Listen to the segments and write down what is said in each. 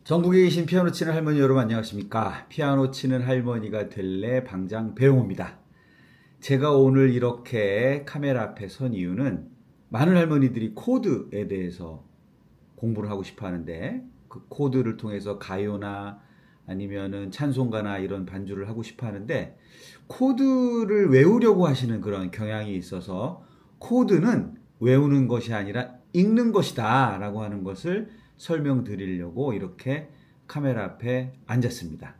전국에 계신 피아노 치는 할머니 여러분 안녕하십니까? 피아노 치는 할머니가 될래 방장 배용호입니다. 제가 오늘 이렇게 카메라 앞에 선 이유는 많은 할머니들이 코드에 대해서 공부를 하고 싶어 하는데 그 코드를 통해서 가요나 아니면은 찬송가나 이런 반주를 하고 싶어 하는데 코드를 외우려고 하시는 그런 경향이 있어서 코드는 외우는 것이 아니라 읽는 것이다 라고 하는 것을 설명드리려고 이렇게 카메라 앞에 앉았습니다.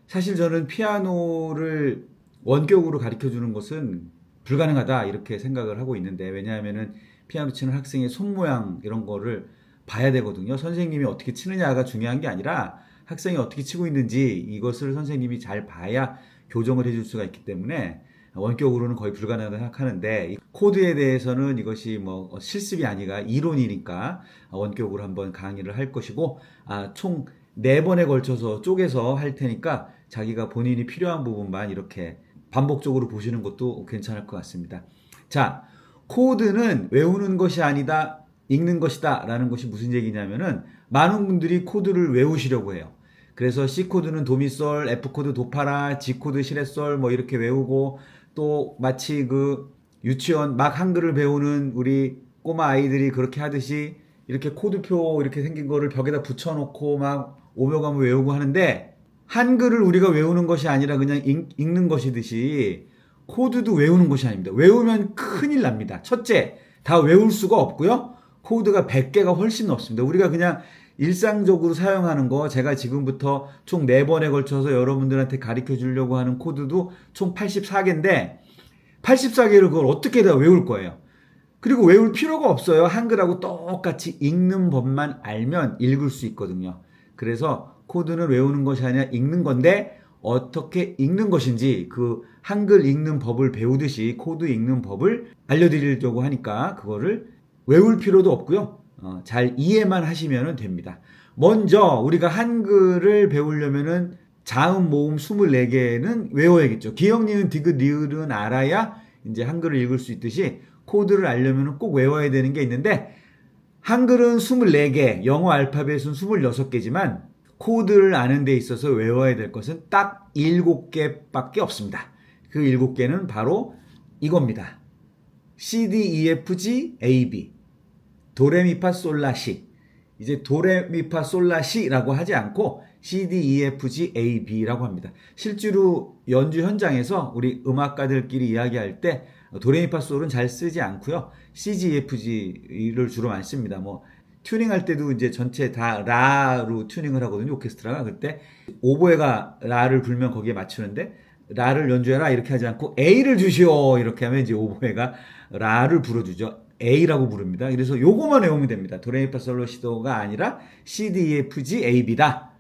사실 저는 피아노를 원격으로 가르쳐 주는 것은 불가능하다 이렇게 생각을 하고 있는데, 왜냐하면은 피아노 치는 학생의 손 모양 이런 거를 봐야 되거든요. 선생님이 어떻게 치느냐가 중요한 게 아니라 학생이 어떻게 치고 있는지 이것을 선생님이 잘 봐야 교정을 해줄 수가 있기 때문에 원격으로는 거의 불가능하다고 생각하는데, 코드에 대해서는 이것이 뭐 실습이 아니라 이론이니까 원격으로 한번 강의를 할 것이고, 총 4번에 걸쳐서 쪼개서 할 테니까 자기가 본인이 필요한 부분만 이렇게 반복적으로 보시는 것도 괜찮을 것 같습니다. 자, 코드는 외우는 것이 아니다, 읽는 것이다 라는 것이 무슨 얘기냐면은, 많은 분들이 코드를 외우시려고 해요. 그래서 C 코드는 도미솔, F 코드 도파라, G 코드 시레솔 뭐 이렇게 외우고, 또 마치 그 유치원 막 한글을 배우는 우리 꼬마 아이들이 그렇게 하듯이 이렇게 코드표 이렇게 생긴 거를 벽에다 붙여놓고 막 오묘감을 외우고 하는데, 한글을 우리가 외우는 것이 아니라 그냥 읽는 것이듯이 코드도 외우는 것이 아닙니다. 외우면 큰일 납니다. 첫째, 다 외울 수가 없고요. 코드가 100개가 훨씬 넘습니다. 우리가 그냥 일상적으로 사용하는 거, 제가 지금부터 총 4번에 걸쳐서 여러분들한테 가르쳐 주려고 하는 코드도 총 84개인데 84개를 그걸 어떻게 다 외울 거예요. 그리고 외울 필요가 없어요. 한글하고 똑같이 읽는 법만 알면 읽을 수 있거든요. 그래서 코드는 외우는 것이 아니라 읽는 건데, 어떻게 읽는 것인지 그 한글 읽는 법을 배우듯이 코드 읽는 법을 알려드리려고 하니까 그거를 외울 필요도 없고요. 잘 이해만 하시면 됩니다. 먼저 우리가 한글을 배우려면은 자음, 모음 24개는 외워야겠죠. 기역, 니은, 디귿, 리을은 알아야 이제 한글을 읽을 수 있듯이 코드를 알려면 꼭 외워야 되는 게 있는데, 한글은 24개, 영어 알파벳은 26개지만 코드를 아는 데 있어서 외워야 될 것은 딱 7개밖에 없습니다. 그 7개는 바로 이겁니다. C, D, E, F, G, A, B. 도레미파솔라시. 이제 도레미파솔라시라고 하지 않고 C, D, E, F, G, A, B라고 합니다. 실제로 연주 현장에서 우리 음악가들끼리 이야기할 때 도레미파솔은 잘 쓰지 않고요. C, G, F, G를 주로 많이 씁니다. 뭐 튜닝할 때도 이제 전체 다 라로 튜닝을 하거든요. 오케스트라가. 그때 오보에가 라를 불면 거기에 맞추는데, 라를 연주해라 이렇게 하지 않고 A를 주시오 이렇게 하면 이제 오보에가 라를 불어주죠. A라고 부릅니다. 그래서 요거만 외우면 됩니다. 도레미파솔라시도가 아니라 C, D, E, F, G, A, B다.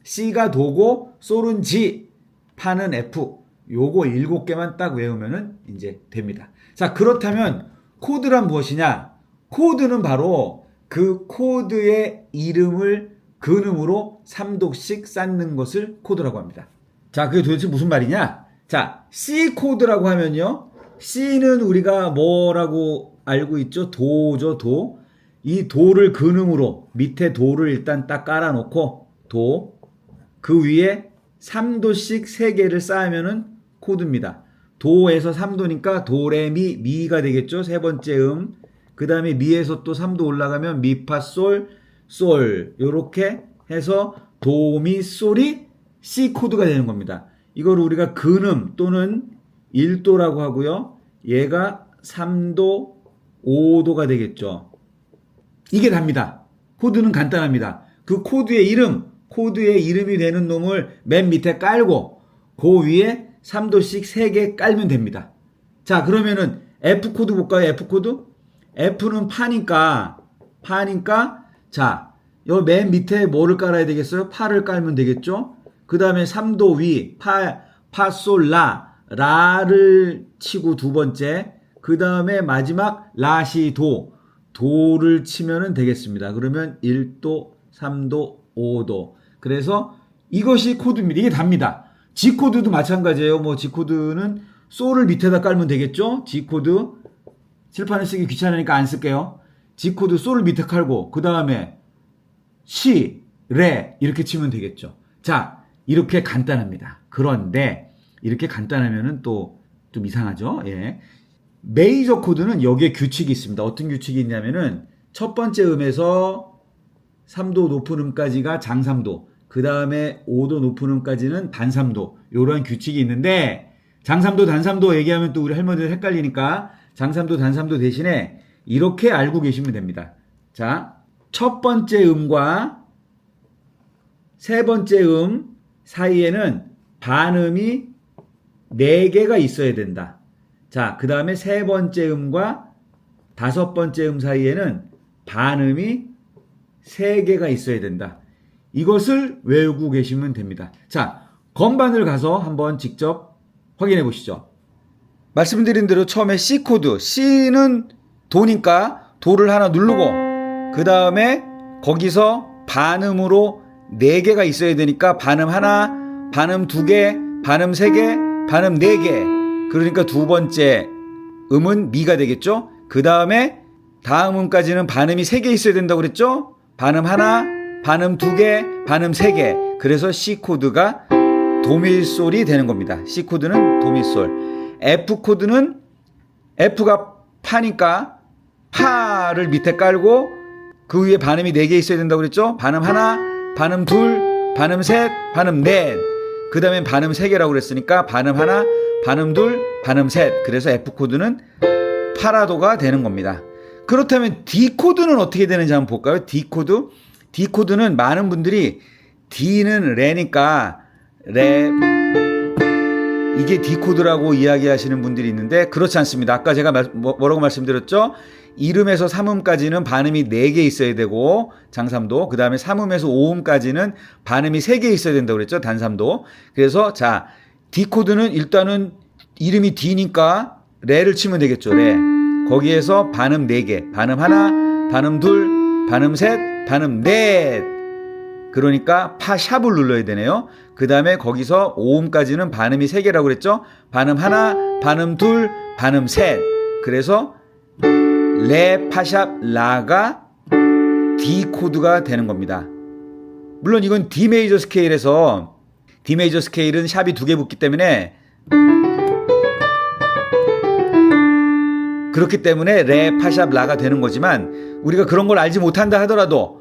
C가 도고, 솔은 G, 파는 F. 요거 7개만 딱 외우면은 이제 됩니다. 자, 그렇다면 코드란 무엇이냐? 코드는 바로 그 코드의 이름을 근음으로 3도씩 쌓는 것을 코드라고 합니다. 자, 그게 도대체 무슨 말이냐? 자, C 코드라고 하면요, C는 우리가 뭐라고 알고 있죠? 도죠, 도. 이 도를 근음으로 밑에 도를 일단 딱 깔아놓고 도, 그 위에 3도씩 3개를 쌓으면은 코드입니다. 도에서 3도니까 도레미 미가 되겠죠? 세 번째 그 다음에 미에서 또 3도 올라가면 미파솔 솔, 요렇게 해서 도미솔이 C 코드가 되는 겁니다. 이걸 우리가 근음 또는 1도라고 하고요. 얘가 3도, 5도가 되겠죠. 이게 답니다. 코드는 간단합니다. 그 코드의 이름이 되는 놈을 맨 밑에 깔고 그 위에 3도씩 3개 깔면 됩니다. 자, 그러면은 F 코드 볼까요? F 코드? F는 파니까 자, 요 맨 밑에 뭐를 깔아야 되겠어요? 파를 깔면 되겠죠? 그 다음에 3도 위 파, 솔, 라를 치고 두 번째, 그 다음에 마지막 라시 도를 치면은 되겠습니다. 그러면 1도, 3도, 5도. 그래서 이것이 코드입니다. 이게 답니다. G 코드도 마찬가지예요. 뭐 G 코드는 솔을 밑에다 깔면 되겠죠? G 코드 칠판에 쓰기 귀찮으니까 안 쓸게요. G 코드 솔을 밑에 깔고 그 다음에 C 레 이렇게 치면 되겠죠. 자, 이렇게 간단합니다. 그런데 이렇게 간단하면은 또 좀 이상하죠. 예. 메이저 코드는 여기에 규칙이 있습니다. 어떤 규칙이 있냐면은 첫 번째 음에서 3도 높은 음까지가 장3도, 그 다음에 5도 높은 음까지는 단3도, 이런 규칙이 있는데 장3도, 단3도 얘기하면 또 우리 할머니들 헷갈리니까 장3도, 단3도 대신에 이렇게 알고 계시면 됩니다. 자, 첫 번째 음과 세 번째 음 사이에는 반음이 4개가 있어야 된다. 자, 그 다음에 세 번째 음과 다섯 번째 음 사이에는 반음이 3개가 있어야 된다. 이것을 외우고 계시면 됩니다. 자, 건반을 가서 한번 직접 확인해 보시죠. 말씀드린 대로 처음에 C 코드, C는 도니까 도를 하나 누르고 그 다음에 거기서 반음으로 4개가 있어야 되니까 반음 하나, 반음 2개, 반음 3개, 반음 4개. 그러니까 두 번째 음은 미가 되겠죠. 그 다음에 다음 음까지는 반음이 3개 있어야 된다고 그랬죠. 반음 하나, 반음 2개, 반음 3개. 그래서 C 코드가 도밀솔이 되는 겁니다. C 코드는 도밀솔. F 코드는 F가 파니까 파를 밑에 깔고 그 위에 반음이 4개 있어야 된다고 그랬죠. 반음 하나, 반음 둘, 반음 셋, 반음 넷. 그 다음에 반음 3개라고 그랬으니까 반음 하나, 반음 둘, 반음 셋. 그래서 F 코드는 파라도가 되는 겁니다. 그렇다면 D 코드는 어떻게 되는지 한번 볼까요? D 코드. D 코드는 많은 분들이 D는 레니까 레 이게 D 코드라고 이야기하시는 분들이 있는데 그렇지 않습니다. 아까 제가 뭐라고 말씀드렸죠? 1음에서 3음까지는 반음이 4개 있어야 되고 장3도, 그 다음에 3음에서 5음까지는 반음이 3개 있어야 된다고 그랬죠. 단3도. 그래서 자, D 코드는 일단은 이름이 D니까 레를 치면 되겠죠. 레. 거기에서 반음 4개, 반음 하나, 반음 둘, 반음 셋, 반음 넷. 그러니까 파 샵을 눌러야 되네요. 그 다음에 거기서 5음까지는 반음이 3개라고 그랬죠. 반음 하나, 반음 둘, 반음 셋. 그래서 레, 파샵, 라가 D 코드가 되는 겁니다. 물론 이건 D 메이저 스케일에서 D 메이저 스케일은 샵이 2개 붙기 때문에 그렇기 때문에 레, 파샵, 라가 되는 거지만 우리가 그런 걸 알지 못한다 하더라도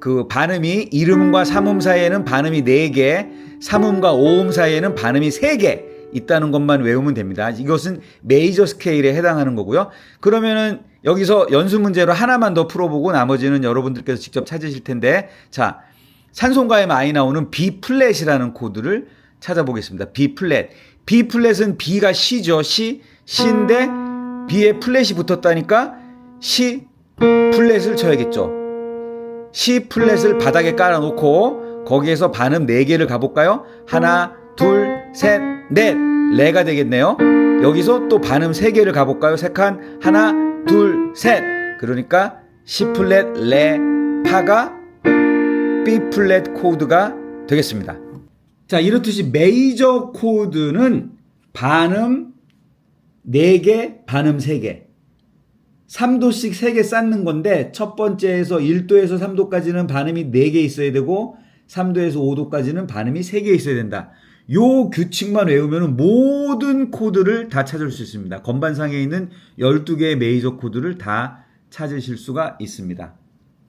그 반음이 1음과 3음 사이에는 반음이 4개, 3음과 5음 사이에는 반음이 3개 있다는 것만 외우면 됩니다. 이것은 메이저 스케일에 해당하는 거고요. 그러면은 여기서 연습 문제로 하나만 더 풀어보고 나머지는 여러분들께서 직접 찾으실 텐데, 자, 찬송가에 많이 나오는 B 플랫이라는 코드를 찾아보겠습니다. B 플랫. B 플랫은 B가 C죠. C인데 B에 플랫이 붙었다니까 C 플랫을 쳐야겠죠. C 플랫을 바닥에 깔아놓고 거기에서 반음 4개를 가볼까요? 하나, 둘, 셋, 넷. 레가 되겠네요. 여기서 또 반음 3개를 가볼까요? 세 칸. 하나, 둘, 셋. 그러니까 C 플랫, 레, 파가 B 플랫 코드가 되겠습니다. 자, 이렇듯이 메이저 코드는 반음 4개, 반음 3개. 3도씩 3개 쌓는 건데 첫 번째에서 1도에서 3도까지는 반음이 4개 있어야 되고 3도에서 5도까지는 반음이 3개 있어야 된다. 요 규칙만 외우면 모든 코드를 다 찾을 수 있습니다. 건반상에 있는 12개의 메이저 코드를 다 찾으실 수가 있습니다.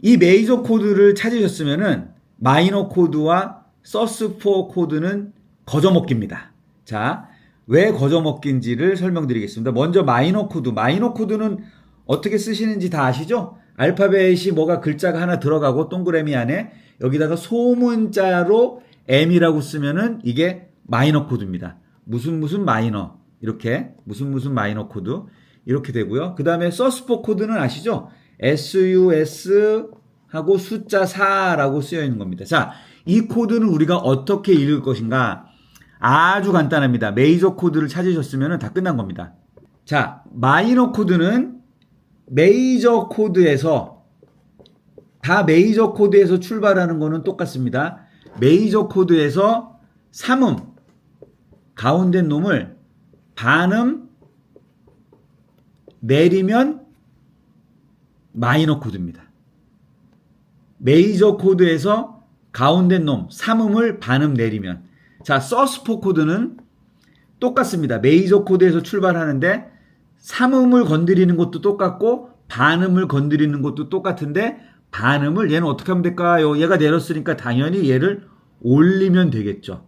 이 메이저 코드를 찾으셨으면 마이너 코드와 서스4 코드는 거저먹기입니다. 자, 왜 거저먹기인지를 설명드리겠습니다. 먼저 마이너 코드. 마이너 코드는 어떻게 쓰시는지 다 아시죠? 알파벳이 뭐가 글자가 하나 들어가고 동그라미 안에 여기다가 소문자로 M이라고 쓰면은 이게 마이너 코드입니다. 무슨 마이너 이렇게 무슨 마이너 코드 이렇게 되고요. 그 다음에 서스4 코드는 아시죠? SUS 하고 숫자 4라고 쓰여 있는 겁니다. 자, 이 코드는 우리가 어떻게 읽을 것인가? 아주 간단합니다. 메이저 코드를 찾으셨으면 다 끝난 겁니다. 자, 마이너 코드는 메이저 코드에서 다 메이저 코드에서 출발하는 거는 똑같습니다. 메이저 코드에서 3음 가운데 놈을 반음 내리면 마이너 코드입니다. 메이저 코드에서 가운데 놈 삼음을 반음 내리면. 자, 서스4 코드는 똑같습니다. 메이저 코드에서 출발하는데 삼음을 건드리는 것도 똑같고 반음을 건드리는 것도 똑같은데 반음을 얘는 어떻게 하면 될까요? 얘가 내렸으니까 당연히 얘를 올리면 되겠죠.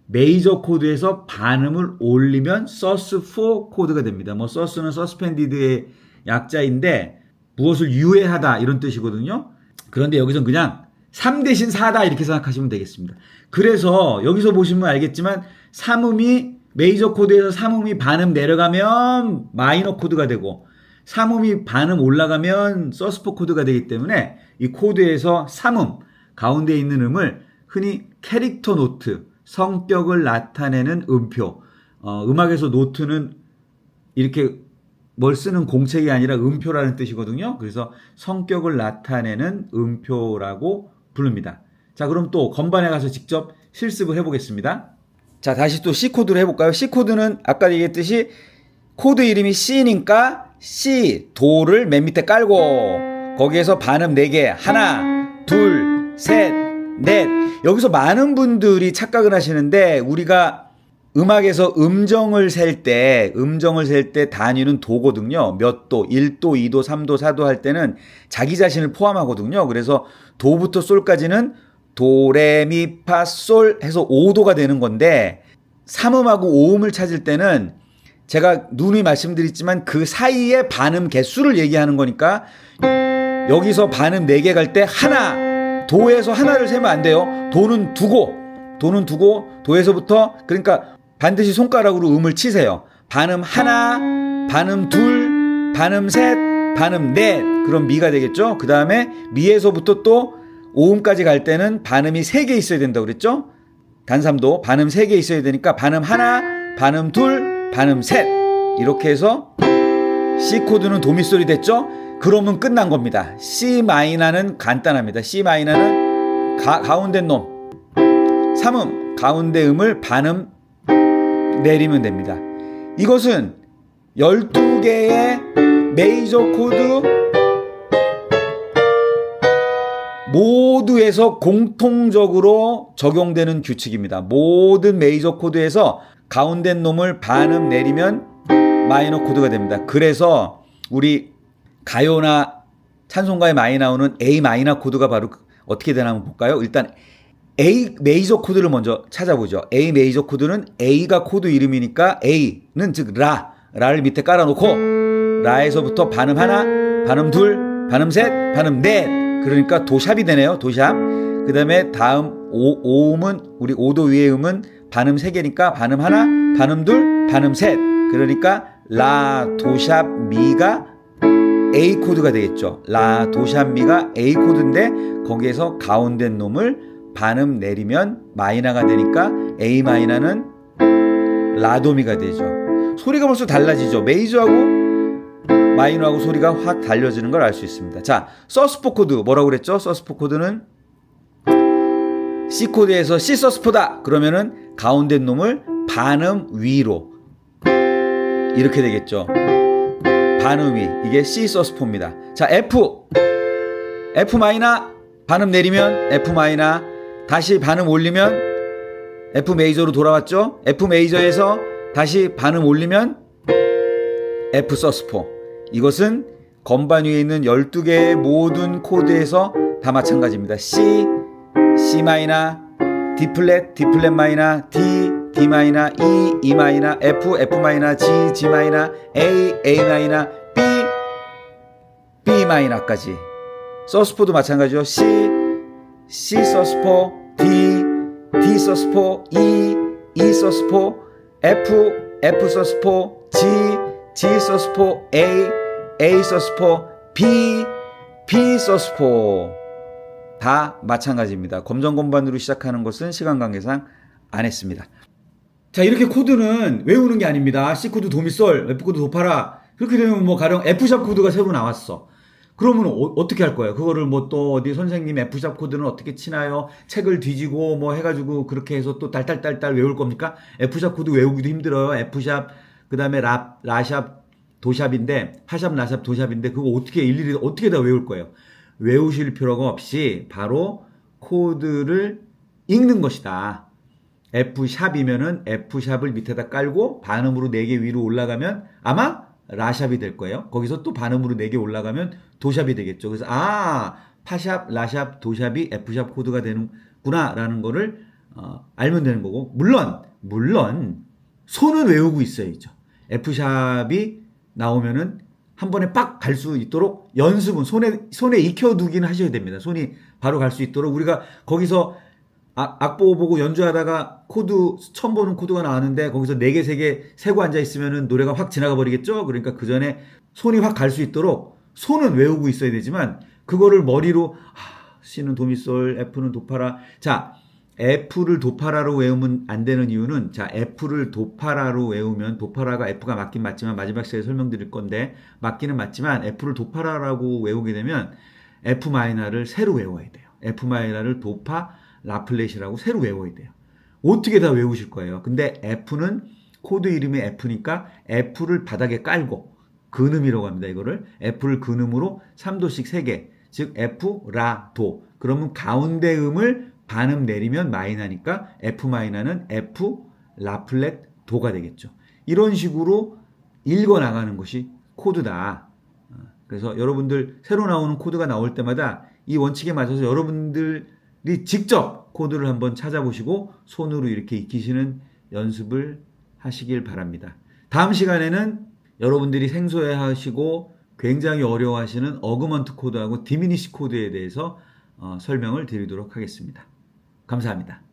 메이저 코드에서 반음을 올리면 서스4 코드가 됩니다. 뭐 서스는 서스펜디드의 약자인데 무엇을 유예하다 이런 뜻이거든요. 그런데 여기서는 그냥 3 대신 4다 이렇게 생각하시면 되겠습니다. 그래서 여기서 보시면 알겠지만 삼음이 메이저 코드에서 삼음이 반음 내려가면 마이너 코드가 되고 삼음이 반음 올라가면 서스4 코드가 되기 때문에 이 코드에서 삼음 가운데 있는 음을 흔히 캐릭터 노트 성격을 나타내는 음표 음악에서 노트는 이렇게 뭘 쓰는 공책이 아니라 음표라는 뜻이거든요. 그래서 성격을 나타내는 음표라고 부릅니다. 자, 그럼 또 건반에 가서 직접 실습을 해보겠습니다. 자, 다시 또 C 코드로 해볼까요? C 코드는 아까 얘기했듯이 코드 이름이 C니까 C, 도를 맨 밑에 깔고 거기에서 반음 4개 하나, 둘, 셋, 넷. 여기서 많은 분들이 착각을 하시는데 우리가 음악에서 음정을 셀 때 단위는 도거든요. 몇 도, 1도, 2도, 3도, 4도 할 때는 자기 자신을 포함하거든요. 그래서 도부터 솔까지는 도, 레, 미, 파, 솔 해서 5도가 되는 건데 3음하고 5음을 찾을 때는 제가 누누이 말씀드렸지만 그 사이에 반음 개수를 얘기하는 거니까 여기서 반음 4개 갈 때 하나, 도에서 하나를 세면 안 돼요. 도는 두고 도에서부터 그러니까 반드시 손가락으로 음을 치세요. 반음 하나, 반음 둘, 반음 셋, 반음 넷. 그럼 미가 되겠죠? 그 다음에 미에서부터 또 5음까지 갈 때는 반음이 3개 있어야 된다고 그랬죠? 단삼도 반음 3개 있어야 되니까 반음 하나, 반음 둘, 반음 셋. 이렇게 해서 C 코드는 도미솔이 됐죠? 그러면 끝난 겁니다. C 마이너는 간단합니다. C 마이너는 가운데 놈 3음 가운데 음을 반음 내리면 됩니다. 이것은 12개의 메이저 코드 모두에서 공통적으로 적용되는 규칙입니다. 모든 메이저 코드에서 가운데 놈을 반음 내리면 마이너 코드가 됩니다. 그래서 우리 가요나 찬송가에 많이 나오는 A 마이너 코드가 바로 어떻게 되나 한번 볼까요? 일단 A 메이저 코드를 먼저 찾아보죠. A 메이저 코드는 A가 코드 이름이니까 A는 즉 라를 밑에 깔아놓고 라에서부터 반음 하나, 반음 둘, 반음 셋, 반음 넷. 그러니까 도샵이 되네요. 도샵. 그 다음에 다음 5음은 우리 5도 위의 음은 반음 3개니까 반음 하나, 반음 둘, 반음 셋. 그러니까 라, 도샵, 미가 A 코드가 되겠죠. 라, 도샵, 미가 A 코드인데 거기에서 가운데 놈을 반음 내리면 마이너가 되니까 A 마이너는 라도미가 되죠. 소리가 벌써 달라지죠. 메이저하고 마이너하고 소리가 확 달라지는 걸 알 수 있습니다. 자, 서스4 코드 뭐라고 그랬죠? 서스4 코드는 C 코드에서 C 서스4다. 그러면은 가운데 놈을 반음 위로 이렇게 되겠죠. 반음 위 이게 C 서스4입니다. 자, F 마이너 반음 내리면 F 마이너 다시 반음 올리면 F 메이저로 돌아왔죠. F 메이저에서 다시 반음 올리면 F 서스4. 이것은 건반 위에 있는 12개의 모든 코드에서 다 마찬가지입니다. C, C 마이너, D 플랫, D 플랫 마이너, D, D 마이너, E, E 마이너, F, F 마이너, G, G 마이너, A, A 마이너, B, B 마이너까지. 서스4도 마찬가지죠. C, C 서스4, D, D 서스4, E, E 서스4, F, F 서스4, G, G 서스4, A, A 서스4, B, B 서스4 다 마찬가지입니다. 검정건반으로 시작하는 것은 시간 관계상 안 했습니다. 자, 이렇게 코드는 외우는 게 아닙니다. C 코드 도미솔, F 코드 도파라. 그렇게 되면 뭐 가령 F샵 코드가 새로 나왔어. 그러면 어떻게 할 거예요? 그거를 뭐 또 어디 선생님 F샵 코드는 어떻게 치나요? 책을 뒤지고 뭐 해가지고 그렇게 해서 또 딸딸딸딸 외울 겁니까? F샵 코드 외우기도 힘들어요. F샵, 그 다음에 라샵, 도샵인데, 파샵, 라샵, 도샵인데 그거 어떻게 일일이 어떻게 다 외울 거예요? 외우실 필요가 없이 바로 코드를 읽는 것이다. F샵이면은 F샵을 밑에다 깔고 반음으로 4개 위로 올라가면 아마 라샵이 될 거예요. 거기서 또 반음으로 4개 올라가면 도샵이 되겠죠. 그래서 파샵, 라샵, 도샵이 F샵 코드가 되는구나 라는 거를 알면 되는 거고, 물론 손은 외우고 있어야죠. F샵이 나오면은 한 번에 빡 갈 수 있도록 연습은 손에 익혀두기는 하셔야 됩니다. 손이 바로 갈 수 있도록. 우리가 거기서 악보 보고 연주하다가 처음 보는 코드가 나왔는데 거기서 4개, 3개 세고 앉아 있으면은 노래가 확 지나가 버리겠죠? 그러니까 그 전에 손이 확 갈 수 있도록 손은 외우고 있어야 되지만 그거를 머리로 C는 도미솔, F는 도파라. 자, F를 도파라로 외우면 안 되는 이유는, 자, F를 도파라로 외우면, 도파라가 F가 맞긴 맞지만 마지막 시간에 설명드릴 건데 맞기는 맞지만 F를 도파라라고 외우게 되면 F 마이너를 새로 외워야 돼요. F 마이너를 도파 라플렛이라고 새로 외워야 돼요. 어떻게 다 외우실 거예요. 근데 F는 코드 이름이 F니까 F를 바닥에 깔고, 근음이라고 합니다. 이거를 F를 근음으로 3도씩 3개, 즉 F, 라, 도. 그러면 가운데 음을 반음 내리면 마이너니까 F 마이너는 F, 라플렛, 도가 되겠죠. 이런 식으로 읽어 나가는 것이 코드다. 그래서 여러분들 새로 나오는 코드가 나올 때마다 이 원칙에 맞춰서 여러분들이 직접 코드를 한번 찾아보시고 손으로 이렇게 익히시는 연습을 하시길 바랍니다. 다음 시간에는 여러분들이 생소해하시고 굉장히 어려워하시는 어그먼트 코드하고 디미니시 코드에 대해서 설명을 드리도록 하겠습니다. 감사합니다.